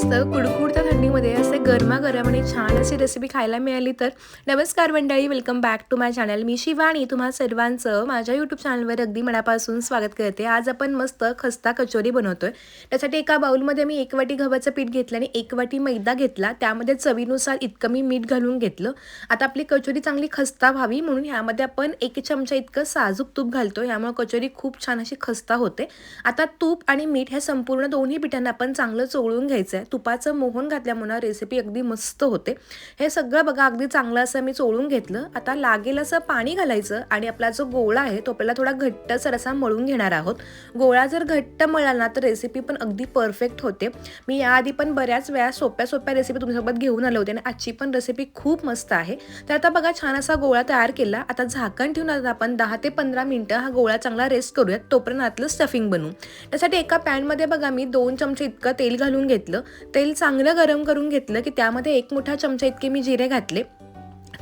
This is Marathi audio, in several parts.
मस्त कुडकुडत्या थंडीमध्ये असे गरमागरम आणि छान अशी रेसिपी खायला मिळाली तर नमस्कार मंडळी, welcome back to my channel. मी शिवानी तुम्हा सर्वांचं माझ्या यूट्यूब चॅनलवर अगदी मनापासून स्वागत करते. आज आपण मस्त खस्ता कचोरी बनवतोय. त्यासाठी एका बाउलमध्ये मी 1 वाटी गव्हाचं पीठ घेतलं आणि 1 वाटी मैदा घेतला. त्यामध्ये चवीनुसार इतकं मी मीठ घालून घेतलं. आता आपली कचोरी चांगली खस्ता व्हावी म्हणून ह्यामध्ये आपण 1 चमचा इतकं साजूक तूप घालतो. यामुळे कचोरी खूप छान अशी खस्ता होते. आता तूप आणि मीठ हे संपूर्ण दोन्ही पिठांना आपण चांगलं चोळून घ्यायचं आहे. तुपाचं मोहन घातल्यामुळे रेसिपी अगदी मस्त होते. हे सगळं बघा अगदी चांगलं असं मी चोळून घेतलं. आता लागेल असं पाणी घालायचं आणि आपला जो गोळा आहे तो आपल्याला थोडा घट्टसर असा मळून घेणार आहोत. गोळा जर घट्ट मळला ना तर रेसिपी पण अगदी परफेक्ट होते. मी याआधी पण बऱ्याच वेळा सोप्या रेसिपी तुमच्यासोबत घेऊन आले होते आणि आजची पण रेसिपी खूप मस्त आहे. तर आता बघा छान असा गोळा तयार केला. आता झाकण ठेवून आता आपण 10 ते 15 मिनिटं हा गोळा चांगला रेस्ट करूयात. तोपर्यंत आतलं स्टफिंग बनवू. त्यासाठी एका पॅनमध्ये बघा मी 2 चमचे इतकं तेल घालून घेतलं. तेल चांगलं गरम करून घेतलं की त्यामध्ये 1 मोठा चमचा इतके मी जिरे घातले.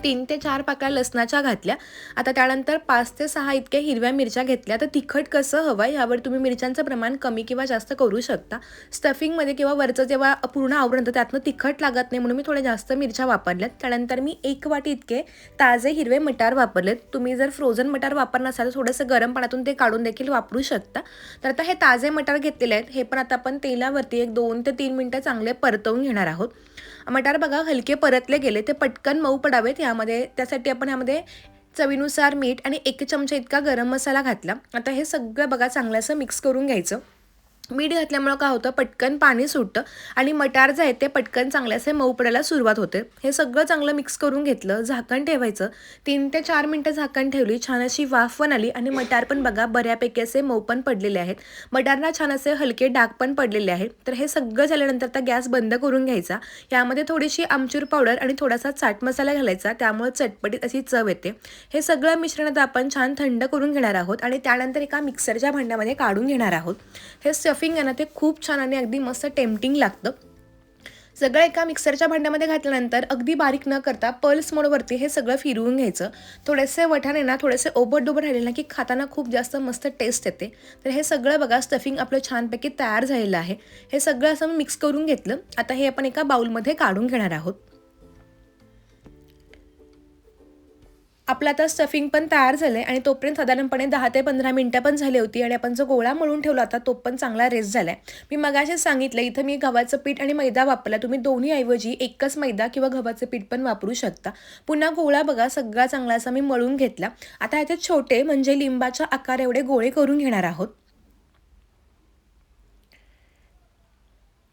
3 ते 4 पाकळ्या लसणाच्या घातल्या. आता त्यानंतर 5 ते 6 इतक्या हिरव्या मिरच्या घेतल्या. तर तिखट कसं हवं यावर तुम्ही मिरच्यांचं प्रमाण कमी किंवा जास्त करू शकता. स्टफिंगमध्ये किंवा वरचं जेव्हा पूर्ण आवरण त्यातनं तिखट लागत नाही म्हणून मी थोड्या जास्त मिरच्या वापरल्यात. त्यानंतर मी 1 वाटी इतके ताजे हिरवे मटार वापरलेत. तुम्ही जर फ्रोझन मटार वापरणार असाल तर थोडंसं गरम पाण्यातून ते काढून देखील वापरू शकता. तर आता हे ताजे मटार घेतलेले आहेत. हे पण आता आपण तेलावरती 1 2 ते 3 मिनिटं चांगले परतवून घेणार आहोत. मटार बघा हलके परतले गेले ते पटकन मऊ पडावेत यामध्ये. त्यासाठी आपण यामध्ये चवीनुसार मीठ आणि 1 चमचा इतका गरम मसाला घातला. आता हे सगळं बघा चांगलं असं मिक्स करून घ्यायचं. मीठ घातल्यामुळं काय होतं पटकन पाणी सुटतं आणि मटार जे आहे ते पटकन चांगले असे मऊ पडायला सुरुवात होते. हे सगळं चांगलं मिक्स करून घेतलं. झाकण ठेवायचं. 3 ते 4 मिनिटं झाकण ठेवली. छान अशी वाफ पण आली आणि मटार पण बघा बऱ्यापैकी असे मऊ पण पडलेले आहेत. मटारना छान असे हलके डाग पण पडलेले आहेत. तर हे सगळं झाल्यानंतर आता गॅस बंद करून घ्यायचा. यामध्ये थोडीशी आमचूर पावडर आणि थोडासा चाट मसाला घालायचा. त्यामुळे चटपटीत अशी चव येते. हे सगळं मिश्रण आता आपण छान थंड करून घेणार आहोत आणि त्यानंतर एका मिक्सरच्या भांड्यामध्ये काढून घेणार आहोत. हे स्टफिंग आहे ना ते खूप छान आणि अगदी मस्त टेम्पटिंग लागतं. सगळं एका मिक्सरच्या भांड्यामध्ये घातल्यानंतर अगदी बारीक न करता पल्स मोडवरती हे सगळं फिरवून घ्यायचं. थोडेसे वठाणे ना थोडेसे ओबड-दोबड राहिले ना की खाताना खूप जास्त मस्त टेस्ट येते. तर हे सगळं बघा स्टफिंग आपलं छानपैकी तयार झालेलं आहे. हे सगळं असं मिक्स करून घेतलं. आता हे आपण एका बाउलमध्ये काढून घेणार आहोत. आपलं आता स्टफिंग पण तयार झालं आहे आणि तोपर्यंत साधारणपणे 10 ते 15 मिनिटं पण झाली होती आणि आपण जो गोळा मळून ठेवला होता तो पण चांगला रेस्ट झाला आहे. मी मगाशीच सांगितलं इथं मी गव्हाचं पीठ आणि मैदा वापरला. तुम्ही दोन्ही ऐवजी एकच मैदा किंवा गव्हाचं पीठ पण वापरू शकता. पुन्हा गोळा बघा सगळा चांगला असा मी मळून घेतला. आता ह्याचे छोटे म्हणजे लिंबाच्या आकार एवढे गोळे करून घेणार आहोत.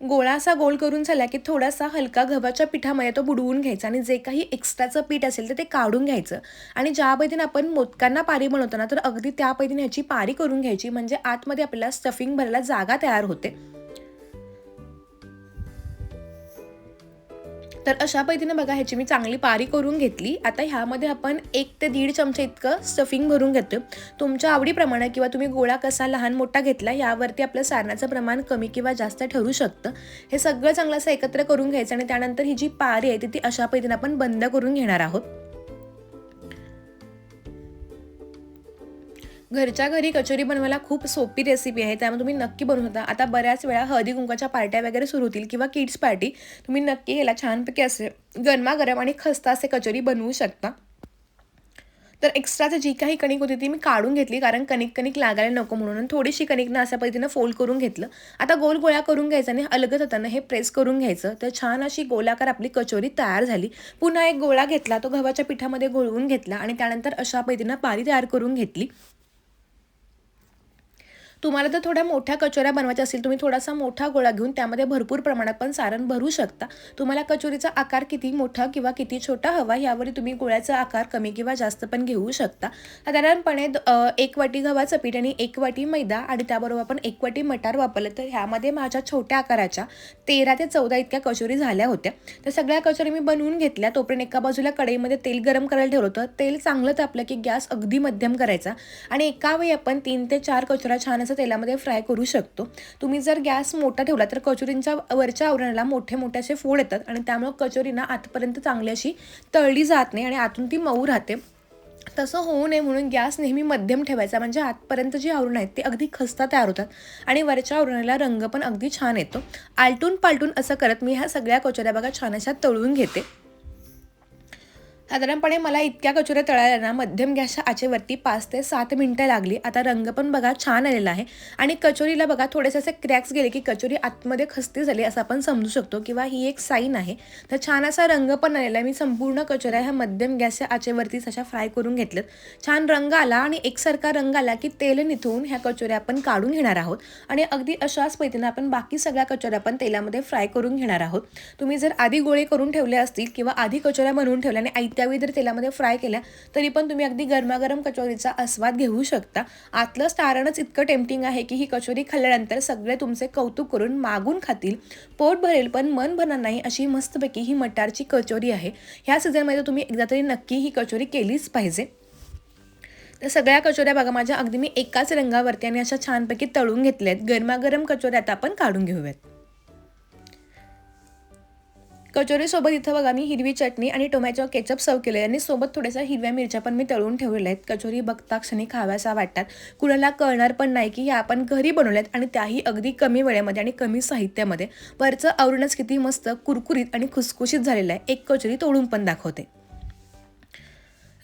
गोळा असा गोल करून झाला की थोडासा हलका गव्हाच्या पिठामध्ये तो बुडवून घ्यायचा आणि जे काही एक्स्ट्राचं पीठ असेल तर ते काढून घ्यायचं आणि ज्या पद्धतीने आपण मोदकांना पारी बनवतो तर अगदी त्या पद्धतीने ह्याची पारी करून घ्यायची म्हणजे आतमध्ये आपल्याला स्टफिंग भरायला जागा तयार होते. तर अशा पद्धतीने बघा ह्याची मी चांगली पारी करून घेतली. आता ह्यामध्ये आपण 1 ते 1.5 चमचे इतकं स्टफिंग भरून घेतो. तुमच्या आवडीप्रमाणे किंवा तुम्ही गोळा कसा लहान मोठा घेतला यावरती आपलं सारणाचं प्रमाण कमी किंवा जास्त ठरू शकतं. हे सगळं चांगलं असं एकत्र करून घ्यायचं आणि त्यानंतर ही जी पारी आहे ती अशा पद्धतीने आपण बंद करून घेणार आहोत. घरच्या घरी कचोरी बनवायला खूप सोपी रेसिपी आहे. त्यामुळे तुम्ही नक्की बनवू शकता. आता बऱ्याच वेळा हळदी कुंकवाच्या पार्ट्या वगैरे सुरू होतील किंवा किड्स पार्टी तुम्ही नक्की याला छानपैकी असे गरमागरम आणि खस्ता असे कचोरी बनवू शकता. तर एक्स्ट्राचं जी काही कणिक होती ती मी काढून घेतली कारण कणिक लागायला नको म्हणून थोडीशी कणिक ना अशा पद्धतीनं फोल्ड करून घेतलं. आता गोल गोळा करून घ्यायचा आणि अलगद होताना हे प्रेस करून घ्यायचं. तर छान अशी गोलाकार आपली कचोरी तयार झाली. पुन्हा एक गोळा घेतला तो गव्हाच्या पिठामध्ये घोळवून घेतला आणि त्यानंतर अशा पद्धतीनं पारी तयार करून घेतली. तुम्हाला जर थोड्या मोठ्या कचोऱ्या बनवायच्या असतील तुम्ही थोडासा मोठा गोळा घेऊन त्यामध्ये भरपूर प्रमाणात पण सारण भरू शकता. तुम्हाला कचोरीचा आकार किती मोठा किंवा किती छोटा हवा यावर तुम्ही गोळ्याचा आकार कमी किंवा जास्त पण घेऊ शकता. साधारणपणे 1 वाटी गव्हाचं पीठ आणि 1 वाटी मैदा आणि त्याबरोबर आपण 1 वाटी मटार वापरले तर ह्यामध्ये माझ्या छोट्या आकाराच्या 13 ते 14 इतक्या कचोरी झाल्या होत्या. तर सगळ्या कचोरी मी बनवून घेतल्या. तोपर्यंत एका बाजूला कढईमध्ये तेल गरम करायला ठेवलं होतं. तेल चांगलं तापलं की गॅस अगदी मध्यम करायचा आणि एका वेळी आपण 3 ते 4 कचोऱ्या छान तेलामध्ये फ्राय करू शकतो. तुम्ही जर गॅस मोठा ठेवला तर कचोरींच्या वरच्या आवरणाला मोठे असे फोड येतात आणि त्यामुळे कचोरी ना आतपर्यंत चांगली अशी तळली जात नाही आणि आतून ती मऊ राहते. तसं होऊ नये म्हणून गॅस नेहमी मध्यम ठेवायचा, म्हणजे आतपर्यंत जी आवरण आहेत ते अगदी खस्ता तयार होतात आणि वरच्या आवरणाला रंग पण अगदी छान येतो. आलटून पालटून असं करत मी ह्या सगळ्या कचोऱ्या बघा छान अशा तळून घेते. साधारणपणे मला इतक्या कचोऱ्या तळायला ना मध्यम गॅसच्या आचेवरती 5 ते 7 मिनिटं लागली. आता रंग पण बघा छान आलेला आहे आणि कचोरीला बघा थोडेसे असे क्रॅक्स गेले की कचोरी आतमध्ये खस्ती झाली असं आपण समजू शकतो किंवा ही एक साईन आहे. तर छान असा रंग पण आलेला आहे. मी संपूर्ण कचोऱ्या ह्या मध्यम गॅसच्या आचेवरतीच अशा फ्राय करून घेतल्यात. छान रंग आला आणि एकसारखा रंग आला की तेल निथळून ह्या कचोऱ्या आपण काढून घेणार आहोत आणि अगदी अशाच पद्धतीने आपण बाकी सगळ्या कचोऱ्या पण तेलामध्ये फ्राय करून घेणार आहोत. तुम्ही जर आधी गोळे करून ठेवले असतील किंवा आधी कचोऱ्या बनवून ठेवल्या आणि त्यावेळी जर तेलामध्ये फ्राय केल्या तरी पण तुम्ही अगदी गरमागरम कचोरीचा आस्वाद घेऊ शकता. आतलं सारणच इतकं टेम्पटिंग आहे की ही कचोरी खाल्ल्यानंतर सगळे तुमचे कौतुक करून मागून खातील. पोट भरेल पण मन भरणार नाही अशी मस्तपैकी ही मटारची कचोरी आहे. ह्या सीझनमध्ये तुम्ही एकदा तरी नक्की ही कचोरी केलीच पाहिजे. तर सगळ्या कचोऱ्या बघा माझ्या अगदी मी एकाच रंगावरती आणि अशा छानपैकी तळून घेतल्या आहेत. गरमागरम कचोऱ्या आता आपण काढून घेऊयात. कचोरीसोबत इथं बघा मी हिरवी चटणी आणि टोमॅटो केचप सर्व केलं आहे आणि सोबत थोड्याशा हिरव्या मिरच्या पण मी तळून ठेवलेल्या आहेत. कचोरी बघता क्षणी खाव्याशा वाटतात. कुणाला कळणार पण नाही की ह्या आपण घरी बनवल्यात आणि त्याही अगदी कमी वेळेमध्ये आणि कमी साहित्यामध्ये. वरचं आवरणच किती मस्त कुरकुरीत आणि खुसखुशीत झालेलं आहे. एक कचोरी तोडून पण दाखवते.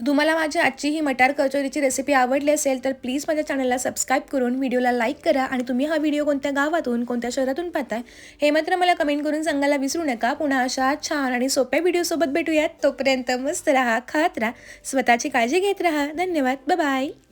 तुम्हाला माझी आजची ही मटार कचोरीची रेसिपी आवडली असेल तर प्लीज माझ्या चॅनलला सबस्क्राईब करून व्हिडिओला लाईक करा आणि तुम्ही हा व्हिडिओ कोणत्या गावातून कोणत्या शहरातून पाहताय हे मात्र मला कमेंट करून सांगायला विसरू नका. पुन्हा अशा छान आणि सोप्या व्हिडिओसोबत भेटूयात. तोपर्यंत मस्त राहा, खात राहा, स्वतःची काळजी घेत राहा. धन्यवाद. बाय.